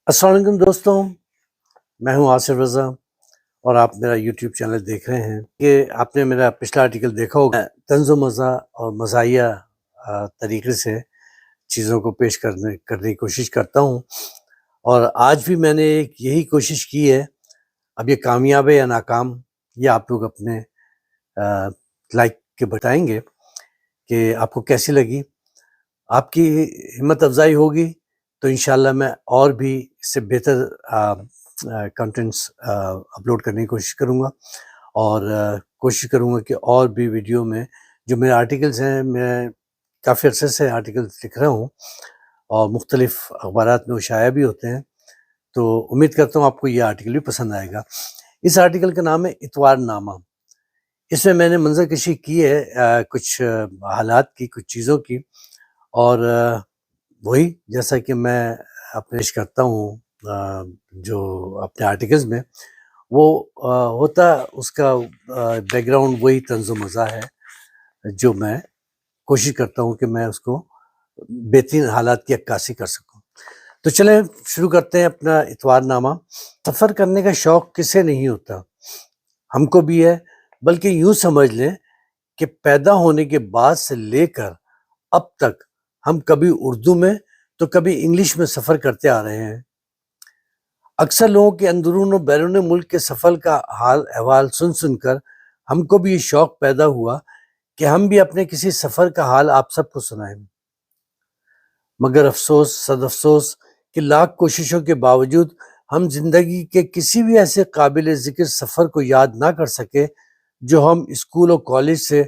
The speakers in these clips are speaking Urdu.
السلام علیکم دوستوں، میں ہوں آصف رضا اور آپ میرا یوٹیوب چینل دیکھ رہے ہیں کہ آپ نے میرا پچھلا آرٹیکل دیکھا ہوگا۔ میں طنز و مزاح اور مزاحیہ طریقے سے چیزوں کو پیش کرنے کی کوشش کرتا ہوں، اور آج بھی میں نے یہی کوشش کی ہے۔ اب یہ کامیاب ہے یا ناکام یہ آپ لوگ اپنے لائک کے بتائیں گے کہ آپ کو کیسی لگی۔ آپ کی ہمت افزائی ہوگی تو انشاءاللہ میں اور بھی اس سے بہتر کنٹینٹس اپلوڈ کرنے کی کوشش کروں گا، اور کوشش کروں گا کہ اور بھی ویڈیو میں جو میرے آرٹیکلز ہیں، میں کافی عرصے سے آرٹیکلز لکھ رہا ہوں اور مختلف اخبارات میں وہ شائع بھی ہوتے ہیں، تو امید کرتا ہوں آپ کو یہ آرٹیکل بھی پسند آئے گا۔ اس آرٹیکل کا نام ہے اتوار نامہ۔ اس میں نے منظر کشی کی ہے کچھ حالات کی، کچھ چیزوں کی، اور وہی جیسا کہ میں پیش کرتا ہوں جو اپنے آرٹیکلز میں، وہ ہوتا اس کا بیک گراؤنڈ وہی طنز و مزاح ہے جو میں کوشش کرتا ہوں کہ میں اس کو بہترین حالات کی عکاسی کر سکوں۔ تو چلیں شروع کرتے ہیں اپنا اتوار نامہ۔ سفر کرنے کا شوق کسے نہیں ہوتا، ہم کو بھی ہے، بلکہ یوں سمجھ لیں کہ پیدا ہونے کے بعد سے لے کر اب تک ہم کبھی اردو میں تو کبھی انگلش میں سفر کرتے آ رہے ہیں۔ اکثر لوگوں کے اندرون و بیرون ملک کے سفر کا حال احوال سن کر ہم کو بھی یہ شوق پیدا ہوا کہ ہم بھی اپنے کسی سفر کا حال آپ سب کو سنائیں، مگر افسوس صد افسوس کہ لاکھ کوششوں کے باوجود ہم زندگی کے کسی بھی ایسے قابل ذکر سفر کو یاد نہ کر سکے جو ہم اسکول و کالج سے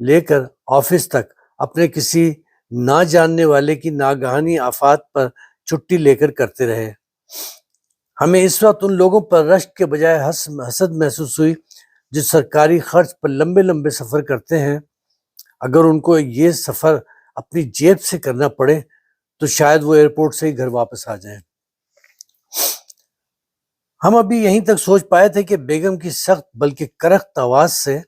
لے کر آفس تک اپنے کسی نہ جاننے والے کی ناگہانی آفات پر چھٹی لے کر کرتے رہے۔ ہمیں اس وقت ان لوگوں پر رشک کے بجائے حسد محسوس ہوئی جو سرکاری خرچ پر لمبے لمبے سفر کرتے ہیں۔ اگر ان کو یہ سفر اپنی جیب سے کرنا پڑے تو شاید وہ ایئرپورٹ سے ہی گھر واپس آ جائیں۔ ہم ابھی یہیں تک سوچ پائے تھے کہ بیگم کی سخت بلکہ کرخت آواز سے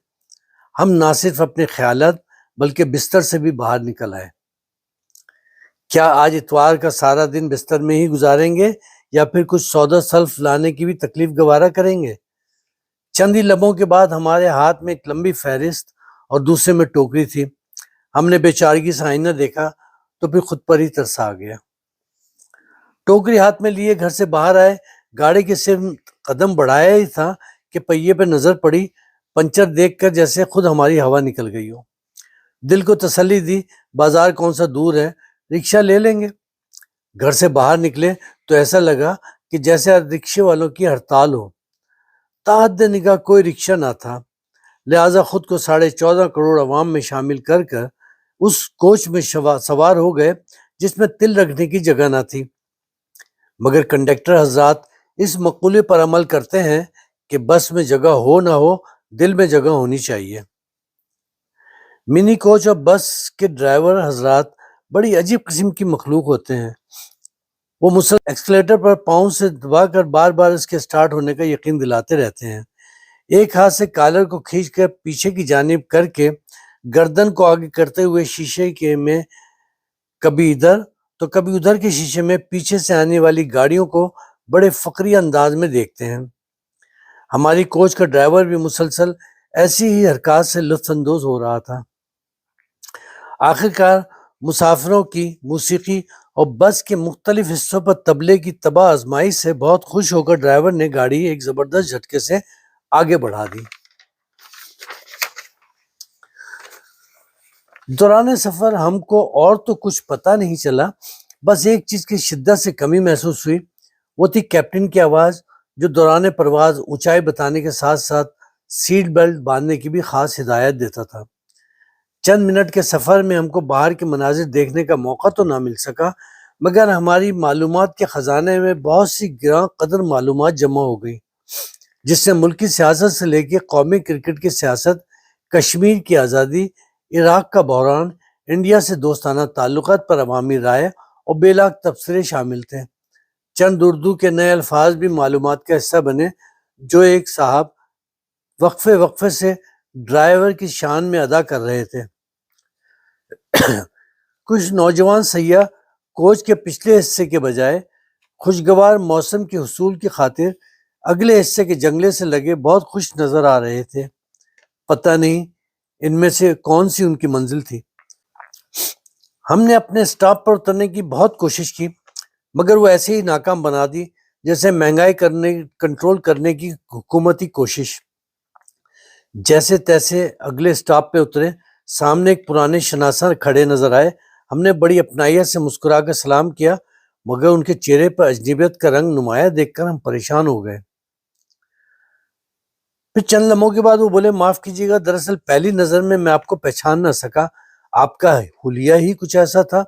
ہم نہ صرف اپنے خیالات بلکہ بستر سے بھی باہر نکل آئے۔ کیا آج اتوار کا سارا دن بستر میں ہی گزاریں گے یا پھر کچھ سودا سلف لانے کی بھی تکلیف گوارا کریں گے؟ چند ہی لمحوں کے بعد ہمارے ہاتھ میں ایک لمبی فہرست اور دوسرے میں ٹوکری تھی۔ ہم نے بیچارگی سے آئینہ دیکھا تو پھر خود پر ہی ترس آ گیا۔ ٹوکری ہاتھ میں لیے گھر سے باہر آئے، گاڑی کے صرف قدم بڑھایا ہی تھا کہ پہیے پہ نظر پڑی، پنچر دیکھ کر جیسے خود ہماری ہوا نکل گئی ہو۔ دل کو تسلی دی، بازار کون سا دور ہے، رکشہ لے لیں گے۔ گھر سے باہر نکلے تو ایسا لگا کہ جیسے رکشے والوں کی ہڑتال ہو۔ تحت نگاہ کوئی رکشہ نہ تھا، لہٰذا خود کو 14.5 کروڑ عوام میں شامل کر اس کوچ میں سوار ہو گئے جس میں تل رکھنے کی جگہ نہ تھی۔ مگر کنڈکٹر حضرات اس مقولے پر عمل کرتے ہیں کہ بس میں جگہ ہو نہ ہو، دل میں جگہ ہونی چاہیے۔ منی کوچ اور بس کے ڈرائیور حضرات بڑی عجیب قسم کی مخلوق ہوتے ہیں۔ وہ مسلسل ایکسیلیٹر پر پاؤں سے دبا کر بار بار اس کے سٹارٹ ہونے کا یقین دلاتے رہتے ہیں۔ ایک ہاتھ سے کالر کو کھینچ کر پیچھے کی جانب کر کے گردن کو آگے کرتے ہوئے شیشے کے میں کبھی ادھر تو کبھی ادھر کے شیشے میں پیچھے سے آنے والی گاڑیوں کو بڑے فقری انداز میں دیکھتے ہیں۔ ہماری کوچ کا ڈرائیور بھی مسلسل ایسی ہی حرکات سے لطف اندوز ہو رہا تھا۔ آخرکار مسافروں کی موسیقی اور بس کے مختلف حصوں پر طبلے کی تباہ آزمائش سے بہت خوش ہو کر ڈرائیور نے گاڑی ایک زبردست جھٹکے سے آگے بڑھا دی۔ دوران سفر ہم کو اور تو کچھ پتہ نہیں چلا، بس ایک چیز کی شدت سے کمی محسوس ہوئی، وہ تھی کیپٹن کی آواز جو دوران پرواز اونچائی بتانے کے ساتھ ساتھ سیٹ بیلٹ باندھنے کی بھی خاص ہدایت دیتا تھا۔ چند منٹ کے سفر میں ہم کو باہر کے مناظر دیکھنے کا موقع تو نہ مل سکا، مگر ہماری معلومات کے خزانے میں بہت سی گراں قدر معلومات جمع ہو گئی، جس سے ملکی سیاست سے لے کے قومی کرکٹ کی سیاست، کشمیر کی آزادی، عراق کا بحران، انڈیا سے دوستانہ تعلقات پر عوامی رائے اور بے لاگ تبصرے شامل تھے۔ چند اردو کے نئے الفاظ بھی معلومات کا حصہ بنے جو ایک صاحب وقفے سے ڈرائیور کی شان میں ادا کر رہے تھے۔ کچھ نوجوان سیاح کوچ کے پچھلے حصے کے بجائے خوشگوار موسم کے حصول کی خاطر اگلے حصے کے جنگلے سے لگے بہت خوش نظر آ رہے تھے۔ پتہ نہیں ان میں سے کون سی ان کی منزل تھی۔ ہم نے اپنے سٹاپ پر اترنے کی بہت کوشش کی، مگر وہ ایسے ہی ناکام بنا دی جیسے مہنگائی کنٹرول کرنے کی حکومتی کوشش۔ جیسے تیسے اگلے سٹاپ پہ اترے، سامنے ایک پرانے شناسا کھڑے نظر آئے۔ ہم نے بڑی اپنائیت سے مسکرا کر سلام کیا، مگر ان کے چہرے پر اجنبیت کا رنگ نمایاں دیکھ کر ہم پریشان ہو گئے۔ پھر چند لمحوں کے بعد وہ بولے، معاف کیجیے گا، دراصل پہلی نظر میں آپ کو پہچان نہ سکا۔ آپ کا حلیہ ہی کچھ ایسا تھا،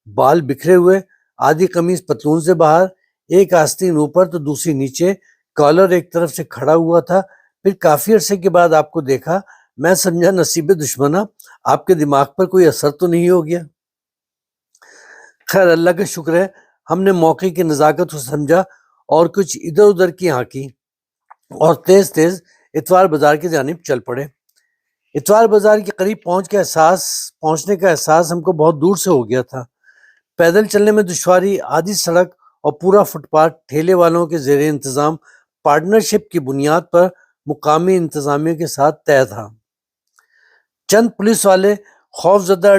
بال بکھرے ہوئے، آدھی قمیض پتلون سے باہر، ایک آستین اوپر تو دوسری نیچے، کالر ایک طرف سے کھڑا ہوا تھا۔ پھر کافی عرصے کے بعد آپ کو دیکھا، میں سمجھا نصیب دشمنا، آپ کے دماغ پر کوئی اثر تو نہیں ہو گیا۔ خیر اللہ کا شکر ہے، ہم نے موقع کی نزاکت کو سمجھا اور کچھ ادھر ادھر کی ہانکی اور تیز تیز اتوار بازار کی جانب چل پڑے۔ اتوار بازار کے قریب پہنچنے کا احساس ہم کو بہت دور سے ہو گیا تھا۔ پیدل چلنے میں دشواری، آدھی سڑک اور پورا فٹ پاتھ ٹھیلے والوں کے زیر انتظام پارٹنرشپ کی بنیاد پر مقامی انتظامیہ کے ساتھ طے تھا۔ چند پولیس والے خوف زدہ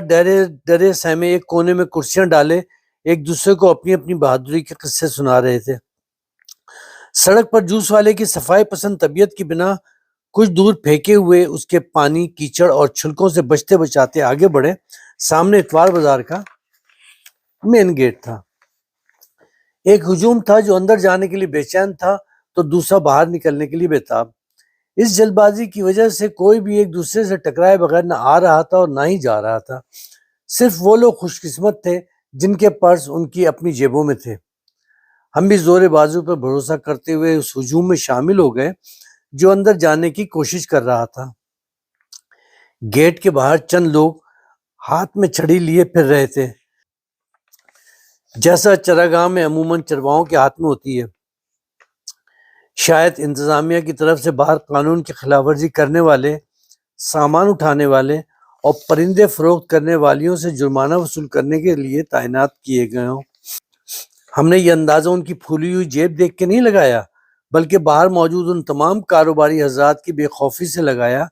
ڈرے سہمے ایک کونے میں کرسیاں ڈالے ایک دوسرے کو اپنی اپنی بہادری کے قصے سنا رہے تھے۔ سڑک پر جوس والے کی صفائی پسند طبیعت کی بنا کچھ دور پھینکے ہوئے اس کے پانی، کیچڑ اور چھلکوں سے بچتے بچاتے آگے بڑھے۔ سامنے اتوار بازار کا مین گیٹ تھا۔ ایک ہجوم تھا جو اندر جانے کے لیے بے چین تھا تو دوسرا باہر نکلنے کے لیے بےتاب۔ اس جلد بازی کی وجہ سے کوئی بھی ایک دوسرے سے ٹکرائے بغیر نہ آ رہا تھا اور نہ ہی جا رہا تھا۔ صرف وہ لوگ خوش قسمت تھے جن کے پرس ان کی اپنی جیبوں میں تھے۔ ہم بھی زور بازو پر بھروسہ کرتے ہوئے اس ہجوم میں شامل ہو گئے جو اندر جانے کی کوشش کر رہا تھا۔ گیٹ کے باہر چند لوگ ہاتھ میں چھڑی لیے پھر رہے تھے، جیسا چراگاہ میں عموماً چرواہوں کے ہاتھ میں ہوتی ہے۔ شاید انتظامیہ کی طرف سے باہر قانون کی خلاف ورزی کرنے والے، سامان اٹھانے والے اور پرندے فروخت کرنے والیوں سے جرمانہ وصول کرنے کے لیے تعینات کیے گئے ہوں۔ ہم نے یہ اندازہ ان کی پھولی ہوئی جیب دیکھ کے نہیں لگایا، بلکہ باہر موجود ان تمام کاروباری حضرات کی بے خوفی سے لگایا۔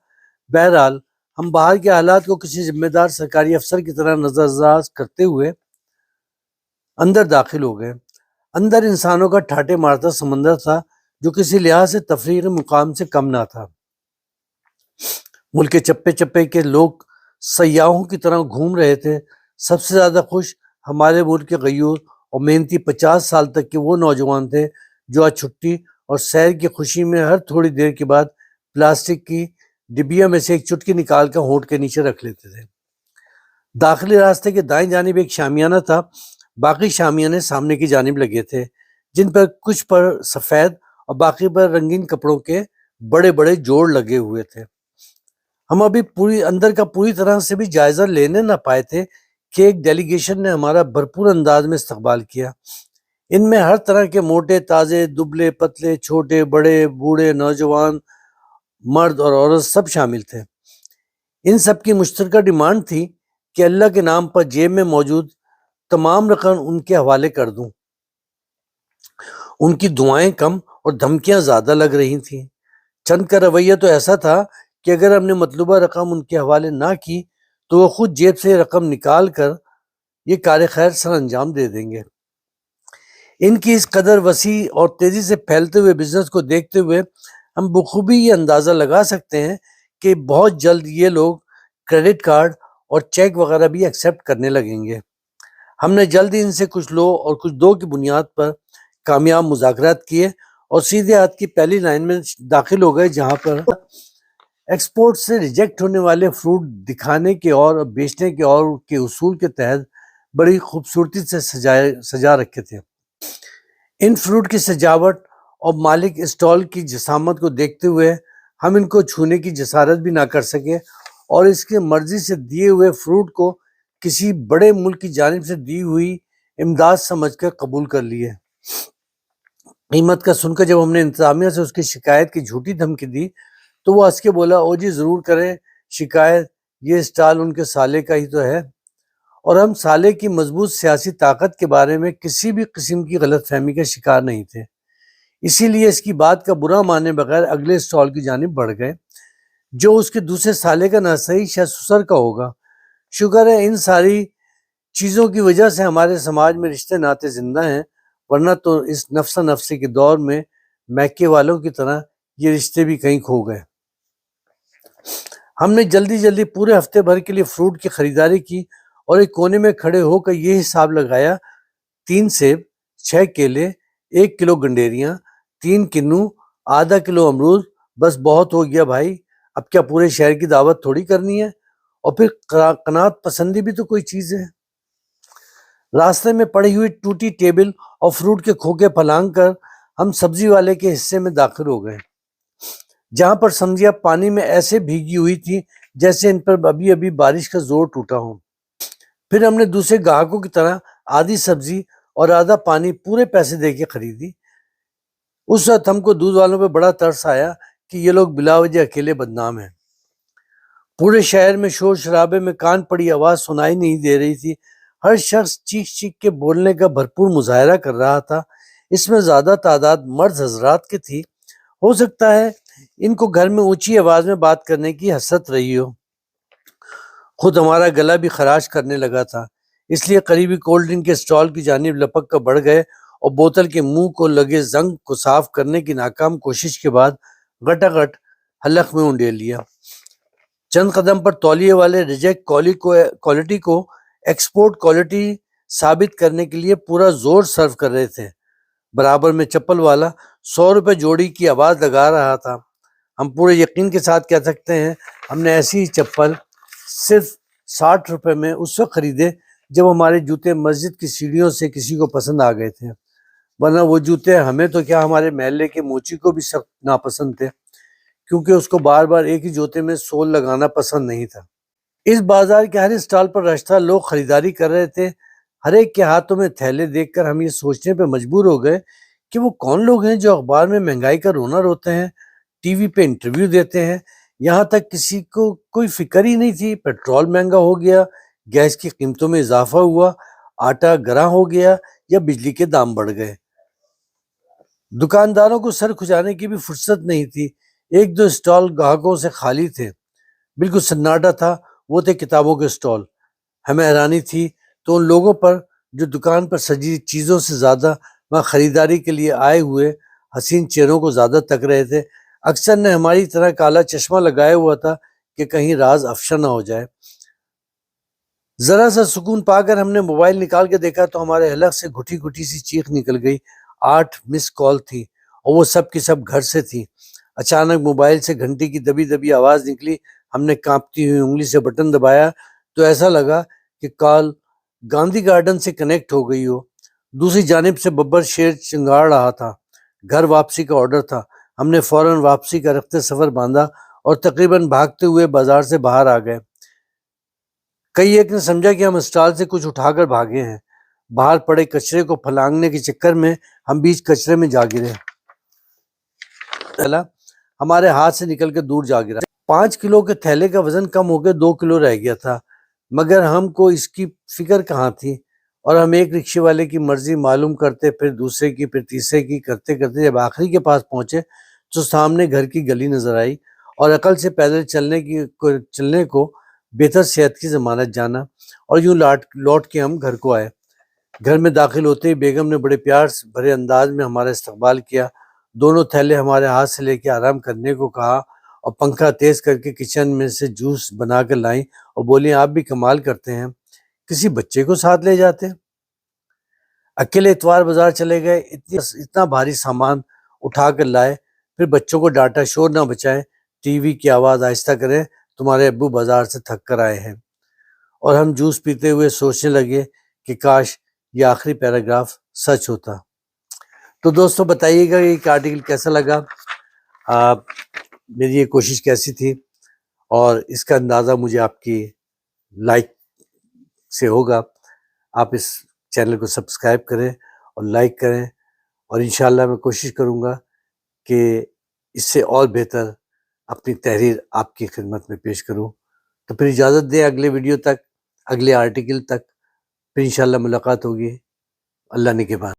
بہرحال ہم باہر کے حالات کو کسی ذمہ دار سرکاری افسر کی طرح نظر انداز کرتے ہوئے اندر داخل ہو گئے۔ اندر انسانوں کا ٹھاٹے مارتا سمندر تھا جو کسی لحاظ سے تفریحی مقام سے کم نہ تھا۔ ملک کے چپے چپے کے لوگ سیاحوں کی طرح گھوم رہے تھے۔ سب سے زیادہ خوش ہمارے ملک کے غیور اور محنتی 50 سال تک کے وہ نوجوان تھے جو آج چھٹی اور سیر کی خوشی میں ہر تھوڑی دیر کے بعد پلاسٹک کی ڈبیا میں سے ایک چٹکی نکال کر ہونٹ کے نیچے رکھ لیتے تھے۔ داخلی راستے کے دائیں جانب ایک شامیانہ تھا، باقی شامیانے سامنے کی جانب لگے تھے، جن پر کچھ پر سفید اور باقی پر رنگین کپڑوں کے بڑے بڑے جوڑ لگے ہوئے تھے۔ ہم ابھی اندر کا پوری طرح سے بھی جائزہ لینے نہ پائے تھے کہ ایک ڈیلیگیشن نے ہمارا بھرپور انداز میں استقبال کیا۔ ان میں ہر طرح کے موٹے تازے، دبلے پتلے، چھوٹے بڑے، بوڑھے نوجوان، مرد اور عورت سب شامل تھے۔ ان سب کی مشترکہ ڈیمانڈ تھی کہ اللہ کے نام پر جیب میں موجود تمام رقم ان کے حوالے کر دوں۔ ان کی دعائیں کم اور دھمکیاں زیادہ لگ رہی تھیں۔ چند کا رویہ تو ایسا تھا کہ اگر ہم نے مطلوبہ رقم ان کے حوالے نہ کی تو وہ خود جیب سے رقم نکال کر یہ کار خیر سر انجام دے دیں گے۔ ان کی اس قدر وسیع اور تیزی سے پھیلتے ہوئے بزنس کو دیکھتے ہوئے ہم بخوبی یہ اندازہ لگا سکتے ہیں کہ بہت جلد یہ لوگ کریڈٹ کارڈ اور چیک وغیرہ بھی ایکسیپٹ کرنے لگیں گے۔ ہم نے جلد ہی ان سے کچھ لو اور کچھ دو کی بنیاد پر کامیاب مذاکرات کیے اور سیدھے ہاتھ کی پہلی لائن میں داخل ہو گئے، جہاں پر ایکسپورٹ سے ریجیکٹ ہونے والے فروٹ دکھانے کے اور بیچنے کے اور کے اصول کے تحت بڑی خوبصورتی سے سجا رکھے تھے۔ ان فروٹ کی سجاوٹ اور مالک اسٹال کی جسامت کو دیکھتے ہوئے ہم ان کو چھونے کی جسارت بھی نہ کر سکے اور اس کے مرضی سے دیے ہوئے فروٹ کو کسی بڑے ملک کی جانب سے دی ہوئی امداد سمجھ کر قبول کر لیے۔ قیمت کا سن کر جب ہم نے انتظامیہ سے اس کی شکایت کی جھوٹی دھمکی دی تو وہ ہنس کے بولا، او جی ضرور کریں شکایت، یہ اسٹال ان کے سالے کا ہی تو ہے اور ہم سالے کی مضبوط سیاسی طاقت کے بارے میں کسی بھی قسم کی غلط فہمی کا شکار نہیں تھے، اسی لیے اس کی بات کا برا مانے بغیر اگلے سٹال کی جانب بڑھ گئے، جو اس کے دوسرے سالے کا نہ صحیح شاید سسر کا ہوگا۔ شکر ہے ان ساری چیزوں کی وجہ سے ہمارے سماج میں رشتے ناطے زندہ ہیں، ورنہ تو اس نفسا نفسی کے دور میں میکے والوں کی طرح یہ رشتے بھی کہیں کھو گئے۔ ہم نے جلدی جلدی پورے ہفتے بھر کے لیے فروٹ کی خریداری کی اور ایک کونے میں کھڑے ہو کر یہ حساب لگایا: 3 سیب، 6 کیلے، 1 کلو گنڈیریاں، 3 کنو، آدھا کلو امرود، بس بہت ہو گیا بھائی، اب کیا پورے شہر کی دعوت تھوڑی کرنی ہے؟ اور پھر قناعت پسندی بھی تو کوئی چیز ہے۔ راستے میں پڑی ہوئی ٹوٹی ٹیبل اور فروٹ کے کھوکے پھلانگ کر ہم سبزی والے کے حصے میں داخل ہو گئے، جہاں پر سبزیاں پانی میں ایسے بھیگی ہوئی تھی جیسے ان پر ابھی ابھی بارش کا زور ٹوٹا ہو۔ پھر ہم نے دوسرے گاہکوں کی طرح آدھی سبزی اور آدھا پانی پورے پیسے دے کے خریدی۔ اس وقت ہم کو دودھ والوں پہ بڑا ترس آیا کہ یہ لوگ بلا وجہ اکیلے بدنام ہیں۔ پورے شہر میں شور شرابے میں کان پڑی آواز سنائی نہیں دے رہی تھی، ہر شخص چیخ چیخ کے بولنے کا بھرپور مظاہرہ کر رہا تھا۔ اس میں زیادہ تعداد مرد حضرات کی تھی، ہو سکتا ہے ان کو گھر میں اونچی آواز میں بات کرنے کی حسرت رہی ہو۔ خود ہمارا گلا بھی خراش کرنے لگا تھا، اس لیے قریبی کولڈ ڈرنک کے سٹال کی جانب لپک کر بڑھ گئے اور بوتل کے منہ کو لگے زنگ کو صاف کرنے کی ناکام کوشش کے بعد گٹا گٹ حلق میں انڈیل لیا۔ چند قدم پر تولیے والے ریجیکٹ کوالٹی کو ایکسپورٹ کوالٹی ثابت کرنے کے لیے پورا زور صرف کر رہے تھے۔ برابر میں چپل والا 100 روپے جوڑی کی آواز لگا رہا تھا۔ ہم پورے یقین کے ساتھ کہہ سکتے ہیں ہم نے ایسی ہی چپل صرف 60 روپے میں اس وقت خریدے جب ہمارے جوتے مسجد کی سیڑھیوں سے کسی کو پسند آ گئے تھے، ورنہ وہ جوتے ہمیں تو کیا ہمارے محلے کے موچی کو بھی سخت ناپسند تھے، کیونکہ اس کو بار بار ایک ہی جوتے میں سول لگانا پسند نہیں تھا۔ اس بازار کے ہر اسٹال پر رش تھا، لوگ خریداری کر رہے تھے، ہر ایک کے ہاتھوں میں تھیلے دیکھ کر ہم یہ سوچنے پہ مجبور ہو گئے کہ وہ کون لوگ ہیں جو اخبار میں مہنگائی کا رونا روتے ہیں، ٹی وی پہ انٹرویو دیتے ہیں، یہاں تک کسی کو کوئی فکر ہی نہیں تھی پیٹرول مہنگا ہو گیا، گیس کی قیمتوں میں اضافہ ہوا، آٹا گراں ہو گیا یا بجلی کے دام بڑھ گئے۔ دکانداروں کو سر کھجانے کی بھی فرصت نہیں تھی، ایک دو اسٹال گاہکوں سے خالی تھے، بالکل سناٹا تھا، وہ تھے کتابوں کے اسٹال۔ ہمیں حیرانی تھی تو ان لوگوں پر جو دکان پر سجی چیزوں سے زیادہ وہاں خریداری کے لیے آئے ہوئے حسین چہروں کو زیادہ تک رہے تھے۔ اکثر نے ہماری طرح کالا چشمہ لگایا ہوا تھا کہ کہیں راز افشا نہ ہو جائے۔ ذرا سا سکون پا کر ہم نے موبائل نکال کے دیکھا تو ہمارے حلق سے گھٹی گھٹی سی چیخ نکل گئی۔ 8 مس کال تھی اور وہ سب کی سب گھر سے تھی۔ اچانک موبائل سے گھنٹی کی دبی دبی آواز نکلی، ہم نے کانپتی ہوئی انگلی سے بٹن دبایا تو ایسا لگا کہ کال گاندھی گارڈن سے کنیکٹ ہو گئی ہو۔ دوسری جانب سے ببر شیر چنگاڑ رہا تھا، گھر واپسی کا آرڈر تھا۔ ہم نے فوراً واپسی کا رخت سفر باندھا اور تقریباً بھاگتے ہوئے بازار سے باہر آ گئے۔ کئی ایک نے سمجھا کہ ہم اسٹال سے کچھ اٹھا کر بھاگے ہیں، باہر پڑے کچرے کو پھلانگنے کے چکر میں ہم بیچ کچرے میں جا گرے، ہمارے ہاتھ سے نکل کے دور جا گرا۔ 5 کلو کے تھیلے کا وزن کم ہو کے 2 کلو رہ گیا تھا، مگر ہم کو اس کی فکر کہاں تھی، اور ہم ایک رکشے والے کی مرضی معلوم کرتے، پھر دوسرے کی، پھر تیسرے کی کرتے کرتے جب آخری کے پاس پہنچے تو سامنے گھر کی گلی نظر آئی اور عقل سے پیدل چلنے کو بہتر صحت کی ضمانت جانا، اور یوں لوٹ کے ہم گھر کو آئے۔ گھر میں داخل ہوتے ہی بیگم نے بڑے پیار بھرے انداز میں ہمارا استقبال کیا، دونوں تھیلے ہمارے ہاتھ سے لے کے آرام کرنے کو کہا اور پنکھا تیز کر کے کچن میں سے جوس بنا کر لائیں اور بولی آپ بھی کمال کرتے ہیں، کسی بچے کو ساتھ لے جاتے۔ اکیلے اتوار بازار چلے گئے، اتنا بھاری سامان اٹھا کر لائے، پھر بچوں کو ڈانٹا شور نہ بچائیں، ٹی وی کی آواز آہستہ کریں، تمہارے ابو بازار سے تھک کر آئے ہیں۔ اور ہم جوس پیتے ہوئے سوچنے لگے کہ کاش یہ آخری پیراگراف سچ ہوتا۔ تو دوستو بتائیے گا یہ آرٹیکل کیسا لگا، میری یہ کوشش کیسی تھی، اور اس کا اندازہ مجھے آپ کی لائک سے ہوگا۔ آپ اس چینل کو سبسکرائب کریں اور لائک کریں، اور انشاءاللہ میں کوشش کروں گا کہ اس سے اور بہتر اپنی تحریر آپ کی خدمت میں پیش کروں۔ تو پھر اجازت دیں اگلے ویڈیو تک، اگلے آرٹیکل تک۔ پھر انشاءاللہ ملاقات ہوگی اللہ نے کے بعد.